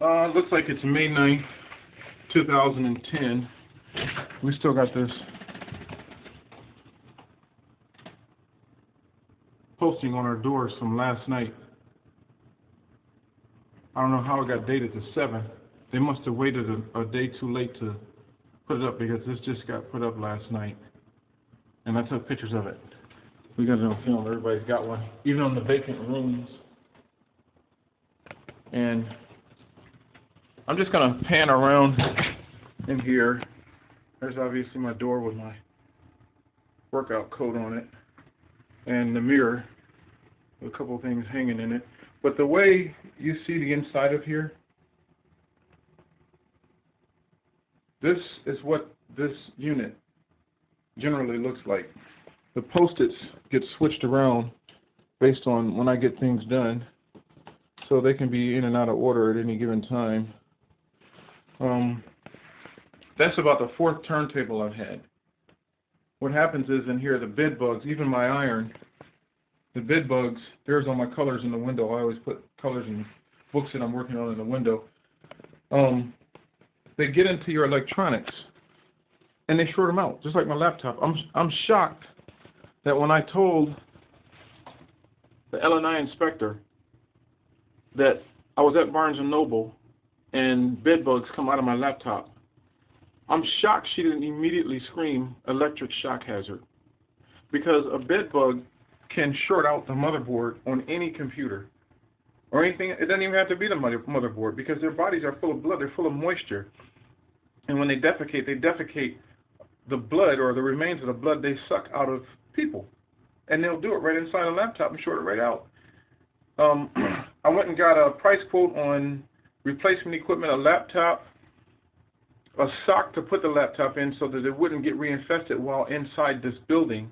Looks like it's May 9th, 2010. We still got this posting on our doors from last night. I don't know how it got dated to 7. They must have waited a day too late to put it up because this just got put up last night. And I took pictures of it. We got it on film. Everybody's got one, even on the vacant rooms. And I'm just going to pan around in here. There's obviously my door with my workout coat on it. And the mirror with a couple of things hanging in it. But the way you see the inside of here, this is what this unit generally looks like. The post-its get switched around based on when I get things done, so they can be in and out of order at any given time. That's about the 4th turntable I've had. What happens is in here, the bed bugs, even my iron, the bed bugs, there's all my colors in the window. I always put colors in books that I'm working on in the window. They get into your electronics and they short them out, just like my laptop. I'm shocked that when I told the L&I inspector that I was at Barnes & Noble and bed bugs come out of my laptop, I'm shocked she didn't immediately scream electric shock hazard, because a bed bug can short out the motherboard on any computer or anything. It doesn't even have to be the motherboard, because their bodies are full of blood, they're full of moisture, and when they defecate the blood, or the remains of the blood they suck out of people, and they'll do it right inside a laptop and short it right out. I went and got a price quote on replacement equipment, a laptop, a sock to put the laptop in so that it wouldn't get reinfested while inside this building,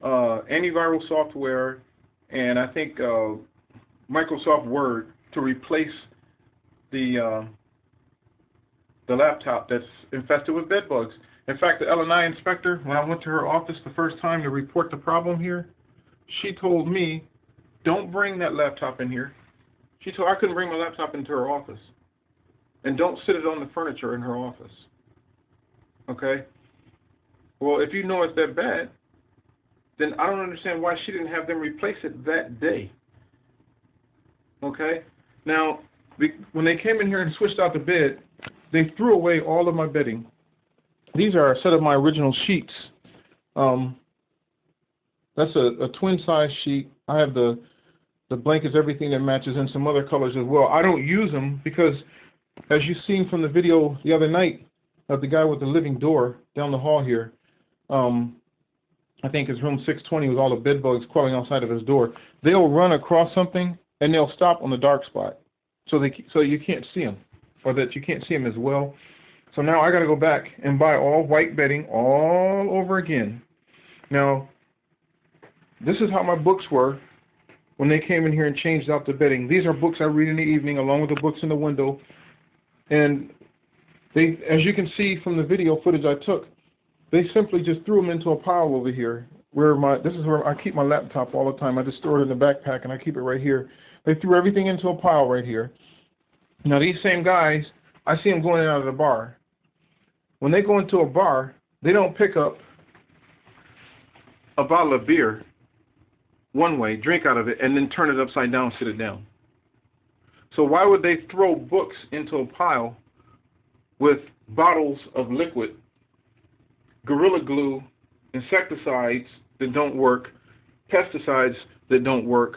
antiviral software, and I think Microsoft Word to replace the laptop that's infested with bed bugs. In fact, the L&I inspector, when I went to her office the first time to report the problem here, she told me, don't bring that laptop in here. She told I couldn't bring my laptop into her office. And don't sit it on the furniture in her office. Okay? Well, if you know it's that bad, then I don't understand why she didn't have them replace it that day. Okay? Now, when they came in here and switched out the bed, they threw away all of my bedding. These are a set of my original sheets. That's a twin-size sheet. I have the blankets, everything that matches, and some other colors as well. I don't use them because, as you've seen from the video the other night of the guy with the living door down the hall here, I think it's room 620 with all the bed bugs crawling outside of his door. They'll run across something and they'll stop on the dark spot, so you can't see them, or that you can't see them as well. So now I got to go back and buy all white bedding all over again. Now, this is how my books were when they came in here and changed out the bedding. These are books I read in the evening along with the books in the window. And they, as you can see from the video footage I took, they simply just threw them into a pile over here. This is where I keep my laptop all the time. I just store it in the backpack and I keep it right here. They threw everything into a pile right here. Now these same guys, I see them going out of the bar. When they go into a bar, they don't pick up a bottle of beer one way, drink out of it, and then turn it upside down, sit it down. So why would they throw books into a pile with bottles of liquid, Gorilla Glue, insecticides that don't work, pesticides that don't work,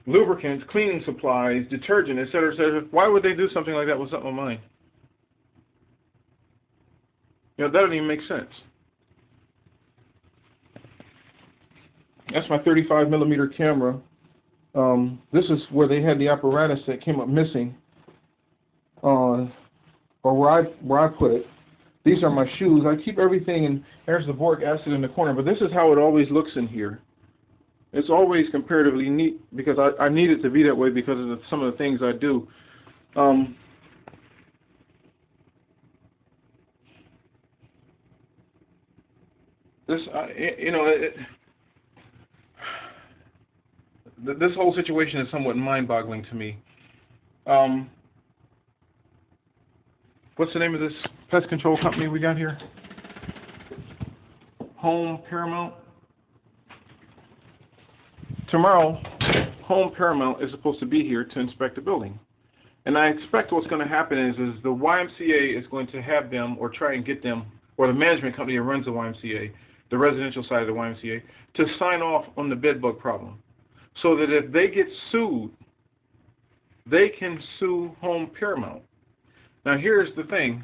lubricants, cleaning supplies, detergent, etc., etc.? Why would they do something like that with something of mine? You know, that doesn't even make sense. That's my 35mm camera. This is where they had the apparatus that came up missing, or where I put it. These are my shoes. I keep everything, and there's the boric acid in the corner, but this is how it always looks in here. It's always comparatively neat because I need it to be that way because of some of the things I do. This whole situation is somewhat mind-boggling to me. What's the name of this pest control company we got here? Home Paramount. Tomorrow, Home Paramount is supposed to be here to inspect the building. And I expect what's going to happen is the YMCA is going to have them, or try and get them, or the management company that runs the YMCA, the residential side of the YMCA, to sign off on the bed bug problem. So that if they get sued, they can sue Home Paramount. Now here's the thing.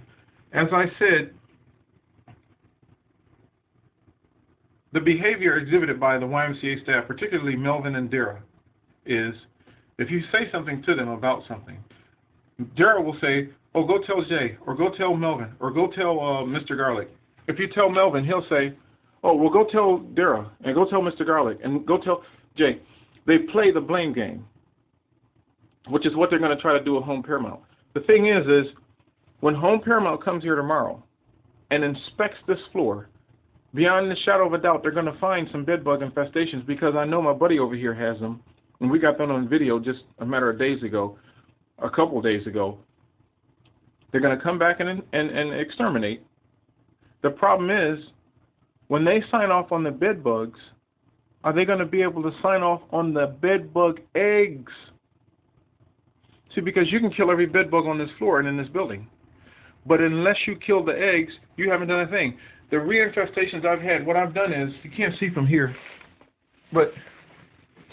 As I said, the behavior exhibited by the YMCA staff, particularly Melvin and Dara, is if you say something to them about something, Dara will say, oh, go tell Jay, or go tell Melvin, or go tell Mr. Garlic. If you tell Melvin, he'll say, oh, well, go tell Dara, and go tell Mr. Garlic, and go tell Jay. They play the blame game, which is what they're going to try to do at Home Paramount. The thing is when Home Paramount comes here tomorrow and inspects this floor, beyond the shadow of a doubt, they're going to find some bed bug infestations, because I know my buddy over here has them, and we got them on video just a matter of days ago, a couple of days ago. They're going to come back and exterminate. The problem is, when they sign off on the bed bugs, are they going to be able to sign off on the bed bug eggs? See, because you can kill every bed bug on this floor and in this building, but unless you kill the eggs, you haven't done a thing. The reinfestations I've had, what I've done is, you can't see from here, but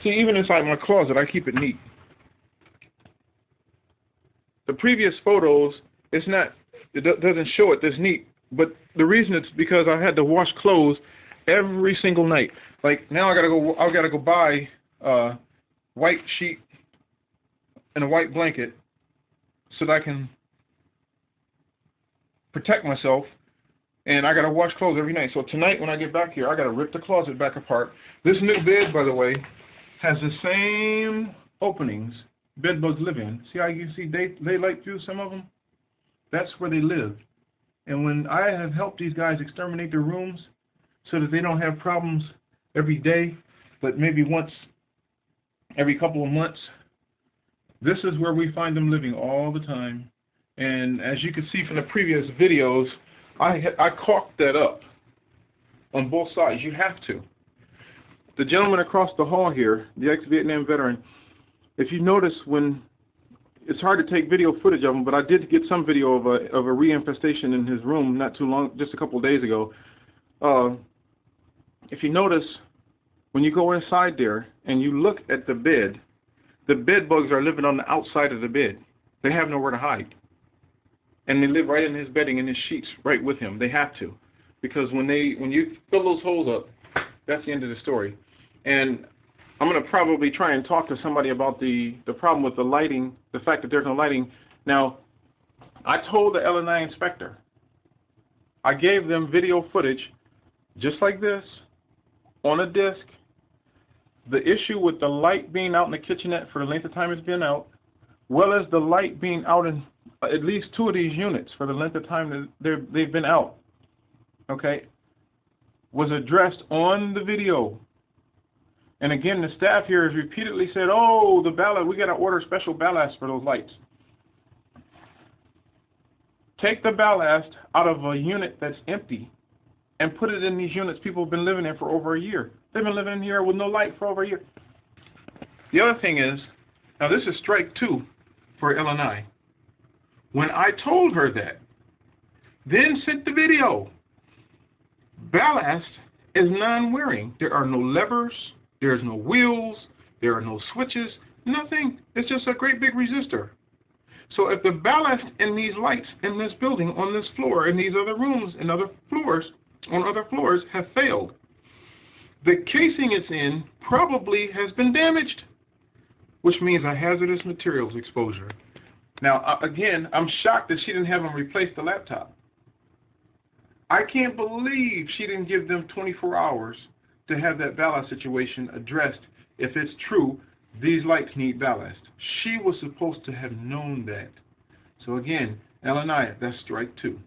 see, even inside my closet, I keep it neat. The previous photos, it doesn't show it this neat, but the reason it's because I had to wash clothes every single night. Like now, I gotta go buy a white sheet and a white blanket so that I can protect myself. And I got to wash clothes every night. So tonight when I get back here, I got to rip the closet back apart. This new bed, by the way, has the same openings bed bugs live in. See how you can see daylight through some of them? That's where they live. And when I have helped these guys exterminate their rooms so that they don't have problems every day, but maybe once every couple of months, this is where we find them living all the time. And as you can see from the previous videos, I caulked that up on both sides. You have to. The gentleman across the hall here, the ex-Vietnam veteran, if you notice, when it's hard to take video footage of him, but I did get some video of a reinfestation in his room not too long, just a couple of days ago. If you notice, when you go inside there and you look at the bed bugs are living on the outside of the bed. They have nowhere to hide. And they live right in his bedding and his sheets right with him. They have to. Because when you fill those holes up, that's the end of the story. And I'm going to probably try and talk to somebody about the problem with the lighting, the fact that there's no lighting. Now, I told the L&I inspector, I gave them video footage just like this on a disc. The issue with the light being out in the kitchenette for the length of time it's been out, well as the light being out in at least 2 of these units for the length of time that they've been out, okay, was addressed on the video. And again, the staff here has repeatedly said, oh, the ballast, we got to order special ballast for those lights. Take the ballast out of a unit that's empty and put it in these units people have been living in for over a year. They've been living in here with no light for over a year. The other thing is, now this is strike 2 for L&I. When I told her that, then sent the video, ballast is non-wearing. There are no levers, there's no wheels, there are no switches, nothing. It's just a great big resistor. So if the ballast in these lights in this building, on this floor, in these other rooms, and other floors, on other floors have failed, the casing it's in probably has been damaged, which means a hazardous materials exposure. Now, again, I'm shocked that she didn't have them replace the laptop. I can't believe she didn't give them 24 hours to have that ballast situation addressed. If it's true, these lights need ballast. She was supposed to have known that. So again, L&I, that's strike 2.